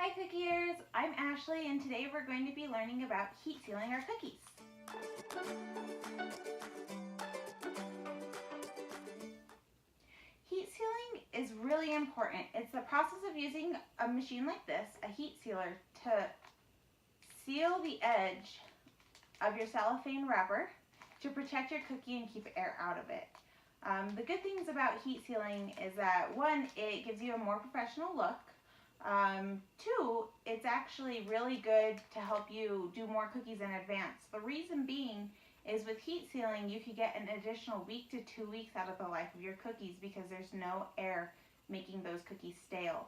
Hi cookiers, I'm Ashley and today we're going to be learning about heat sealing our cookies. Heat sealing is really important. It's the process of using a machine like this, a heat sealer, to seal the edge of your cellophane wrapper to protect your cookie and keep air out of it. The good things about heat sealing is that one, it gives you a more professional look. Two, it's actually really good to help you do more cookies in advance. The reason being is with heat sealing, you could get an additional week to 2 weeks out of the life of your cookies because there's no air making those cookies stale.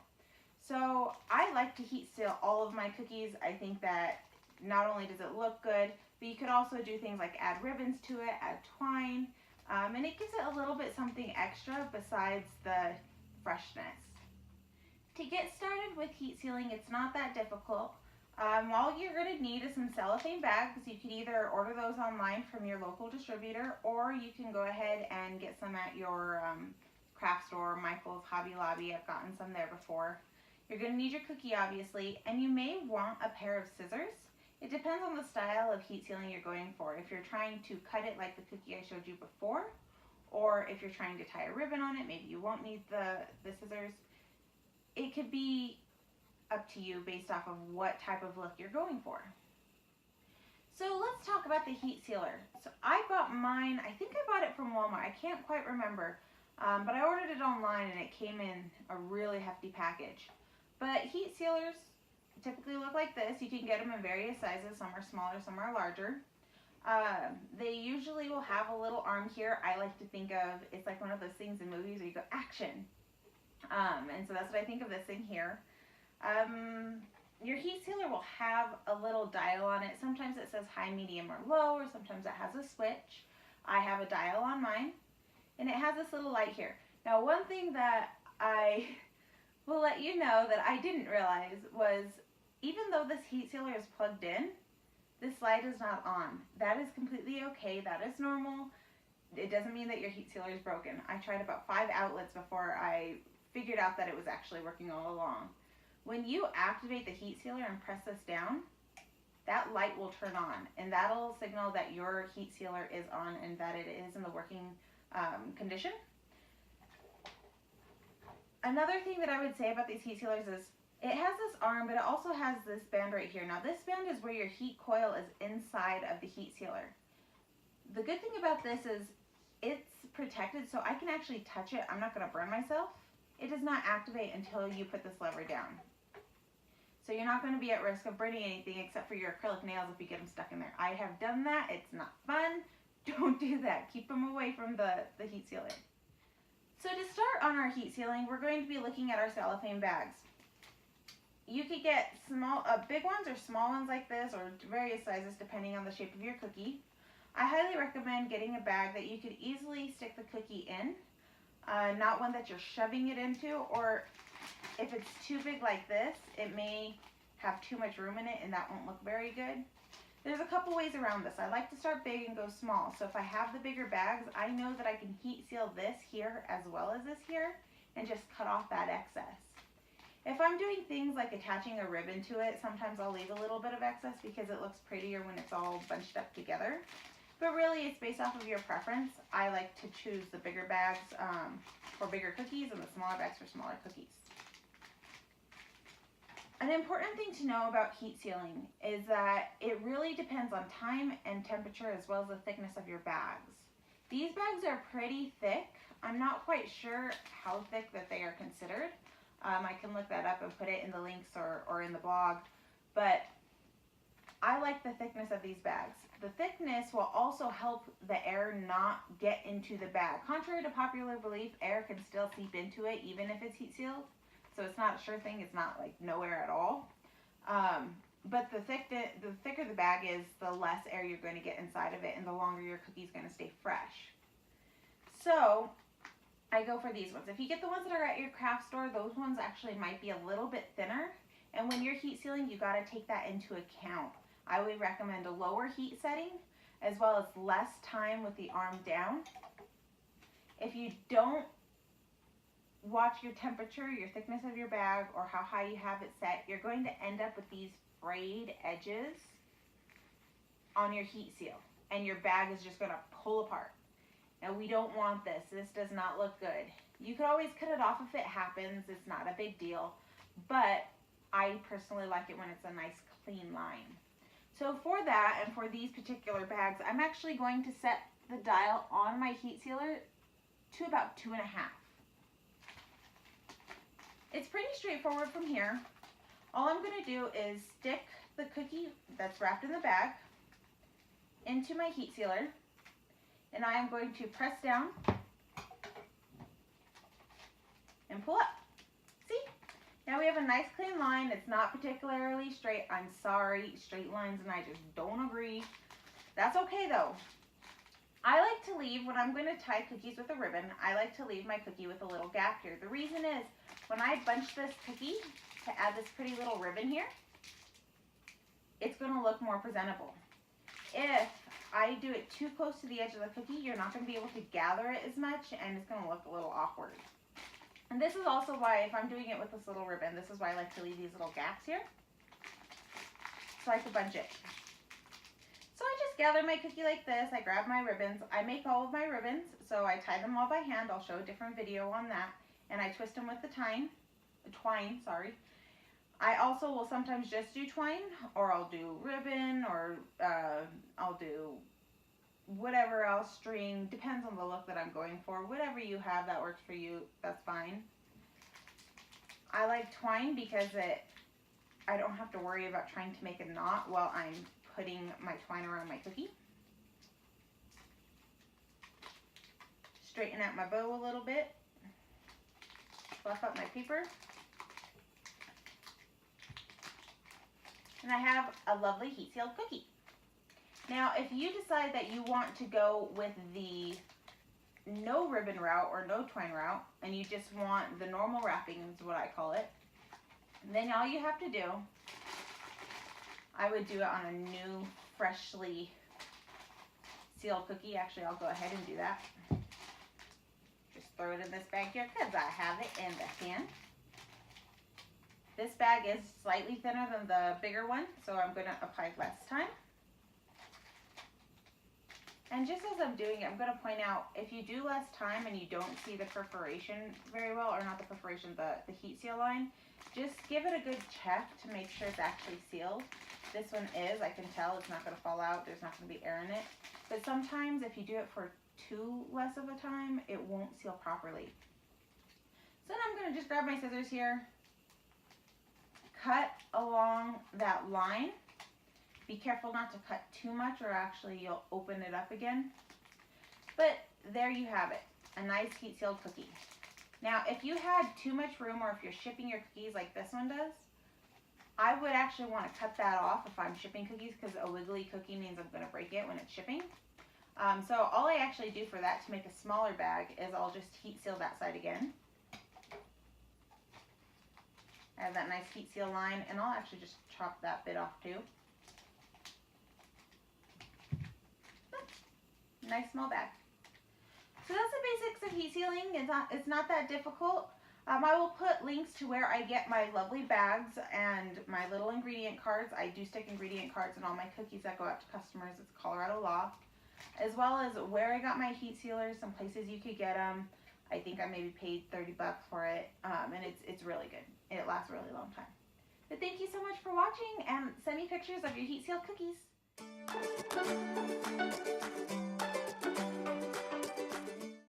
So I like to heat seal all of my cookies. I think that not only does it look good, but you could also do things like add ribbons to it, add twine, and it gives it a little bit something extra besides the freshness. To get started with heat sealing, it's not that difficult. All you're going to need is some cellophane bags. You can either order those online from your local distributor, or you can go ahead and get some at your craft store, Michael's, Hobby Lobby. I've gotten some there before. You're going to need your cookie, obviously, and you may want a pair of scissors. It depends on the style of heat sealing you're going for. If you're trying to cut it like the cookie I showed you before, or if you're trying to tie a ribbon on it, maybe you won't need the scissors. It could be up to you based off of what type of look you're going for. So let's talk about the heat sealer. So I got mine, I think I bought it from Walmart. I can't quite remember, but I ordered it online and it came in a really hefty package. But heat sealers typically look like this. You can get them in various sizes. Some are smaller, some are larger. They usually will have a little arm here. I like to think of, it's like one of those things in movies where you go, action. And so that's what I think of this thing here. Your heat sealer will have a little dial on it. Sometimes it says high, medium, or low, or sometimes it has a switch. I have a dial on mine, and it has this little light here. Now, one thing that I will let you know that I didn't realize was, even though this heat sealer is plugged in, this light is not on. That is completely okay. That is normal. It doesn't mean that your heat sealer is broken. I tried about 5 outlets before I figured out that it was actually working all along. When you activate the heat sealer and press this down, that light will turn on, and that'll signal that your heat sealer is on and that it is in the working condition. Another thing that I would say about these heat sealers is it has this arm, but it also has this band right here. Now this band is where your heat coil is inside of the heat sealer. The good thing about this is it's protected, so I can actually touch it. I'm not going to burn myself. It does not activate until you put this lever down. So you're not going to be at risk of burning anything except for your acrylic nails if you get them stuck in there. I have done that. It's not fun. Don't do that. Keep them away from the heat sealer. So to start on our heat sealing, we're going to be looking at our cellophane bags. You could get big ones or small ones like this, or various sizes depending on the shape of your cookie. I highly recommend getting a bag that you could easily stick the cookie in, not one that you're shoving it into, or if it's too big like this, it may have too much room in it and that won't look very good. There's a couple ways around this. I like to start big and go small. So if I have the bigger bags, I know that I can heat seal this here as well as this here and just cut off that excess. If I'm doing things like attaching a ribbon to it, sometimes I'll leave a little bit of excess because it looks prettier when it's all bunched up together. But really, it's based off of your preference. I like to choose the bigger bags for bigger cookies and the smaller bags for smaller cookies. An important thing to know about heat sealing is that it really depends on time and temperature as well as the thickness of your bags. These bags are pretty thick. I'm not quite sure how thick that they are considered. I can look that up and put it in the links or in the blog, but I like the thickness of these bags. The thickness will also help the air not get into the bag. Contrary to popular belief, air can still seep into it even if it's heat sealed. So it's not a sure thing. It's not like no air at all. But the thicker the bag is, the less air you're going to get inside of it and the longer your cookie is going to stay fresh. So I go for these ones. If you get the ones that are at your craft store, those ones actually might be a little bit thinner. And when you're heat sealing, you got to take that into account. I would recommend a lower heat setting as well as less time with the arm down. If you don't watch your temperature, your thickness of your bag, or how high you have it set, you're going to end up with these frayed edges on your heat seal, and your bag is just going to pull apart. Now we don't want this. This does not look good. You could always cut it off if it happens. It's not a big deal, but I personally like it when it's a nice clean line. So for that, and for these particular bags, I'm actually going to set the dial on my heat sealer to about 2.5. It's pretty straightforward from here. All I'm going to do is stick the cookie that's wrapped in the bag into my heat sealer, and I am going to press down and pull up. See? Now we have a nice clean line. It's not particularly straight. I'm sorry, straight lines and I just don't agree. That's okay though. I like to leave, when I'm going to tie cookies with a ribbon, I like to leave my cookie with a little gap here. The reason is, when I bunch this cookie to add this pretty little ribbon here, it's going to look more presentable. If I do it too close to the edge of the cookie, you're not going to be able to gather it as much, and it's going to look a little awkward. And this is also why, if I'm doing it with this little ribbon, this is why I like to leave these little gaps here, so I can bunch it. So I just gather my cookie like this. I grab my ribbons. I make all of my ribbons, so I tie them all by hand. I'll show a different video on that. And I twist them with the twine. I also will sometimes just do twine, or I'll do ribbon, or I'll do whatever else, string. Depends on the look that I'm going for. Whatever you have that works for you, that's fine. I like twine because I don't have to worry about trying to make a knot while I'm putting my twine around my cookie. Straighten out my bow a little bit. Fluff up my paper. And I have a lovely heat sealed cookie. Now, if you decide that you want to go with the no ribbon route or no twine route, and you just want the normal wrapping, is what I call it, then all you have to do, I would do it on a new, freshly sealed cookie. Actually, I'll go ahead and do that. Just throw it in this bag here because I have it in the hand. This bag is slightly thinner than the bigger one, so I'm going to apply less time. And just as I'm doing it, I'm going to point out, if you do less time and you don't see the perforation very well, or not the perforation, the heat seal line, just give it a good check to make sure it's actually sealed. This one is, I can tell it's not going to fall out, there's not going to be air in it. But sometimes if you do it for too less of a time, it won't seal properly. So then I'm going to just grab my scissors here, cut along that line. Be careful not to cut too much, or actually you'll open it up again. But there you have it, a nice heat sealed cookie. Now, if you had too much room, or if you're shipping your cookies like this one does, I would actually want to cut that off if I'm shipping cookies, because a wiggly cookie means I'm going to break it when it's shipping. So all I actually do for that, to make a smaller bag, is I'll just heat seal that side again. I have that nice heat seal line, and I'll actually just chop that bit off too. Nice small bag. So that's the basics of heat sealing. It's not that difficult. I will put links to where I get my lovely bags and my little ingredient cards. I do stick ingredient cards in all my cookies that go out to customers. It's Colorado law. As well as where I got my heat sealers, some places you could get them. I think I maybe paid 30 bucks for it, and it's really good. It lasts a really long time. But thank you so much for watching, and send me pictures of your heat sealed cookies.